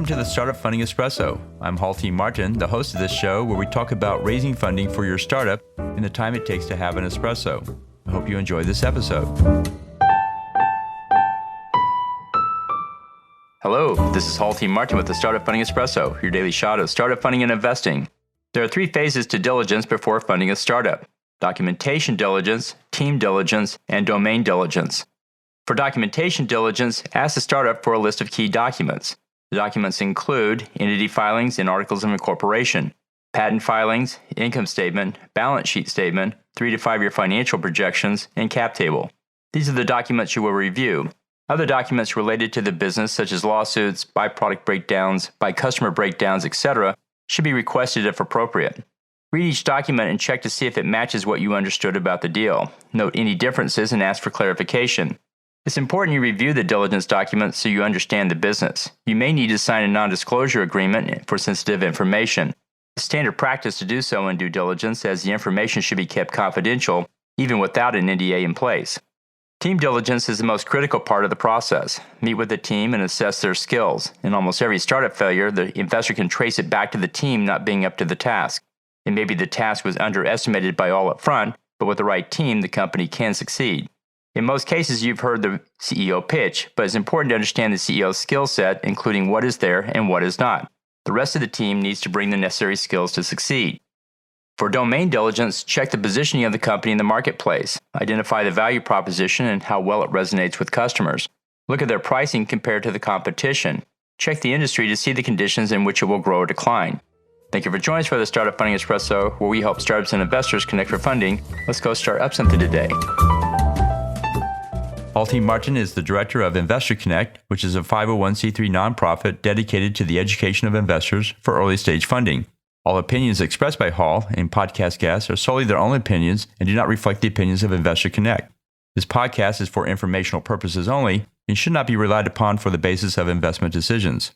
Welcome to the Startup Funding Espresso. I'm Halti Martin, the host of this show where we talk about raising funding for your startup and the time it takes to have an espresso. I hope you enjoy this episode. Hello, this is Halti Martin with the Startup Funding Espresso, your daily shot of startup funding and investing. There are 3 phases to diligence before funding a startup: documentation diligence, team diligence, and domain diligence. For documentation diligence, ask the startup for a list of key documents. The documents include entity filings and articles of incorporation, patent filings, income statement, balance sheet statement, 3 to 5 year financial projections, and cap table. These are the documents you will review. Other documents related to the business, such as lawsuits, byproduct breakdowns, by customer breakdowns, etc., should be requested if appropriate. Read each document and check to see if it matches what you understood about the deal. Note any differences and ask for clarification. It's important you review the diligence documents so you understand the business. You may need to sign a non-disclosure agreement for sensitive information. It's standard practice to do so in due diligence, as the information should be kept confidential, even without an NDA in place. Team diligence is the most critical part of the process. Meet with the team and assess their skills. In almost every startup failure, the investor can trace it back to the team not being up to the task. And maybe the task was underestimated by all up front, but with the right team, the company can succeed. In most cases, you've heard the CEO pitch, but it's important to understand the CEO's skill set, including what is there and what is not. The rest of the team needs to bring the necessary skills to succeed. For domain diligence, check the positioning of the company in the marketplace. Identify the value proposition and how well it resonates with customers. Look at their pricing compared to the competition. Check the industry to see the conditions in which it will grow or decline. Thank you for joining us for the Startup Funding Espresso, where we help startups and investors connect for funding. Let's go start up something today. Halti Martin is the director of Investor Connect, which is a 501c3 nonprofit dedicated to the education of investors for early-stage funding. All opinions expressed by Hall and podcast guests are solely their own opinions and do not reflect the opinions of Investor Connect. This podcast is for informational purposes only and should not be relied upon for the basis of investment decisions.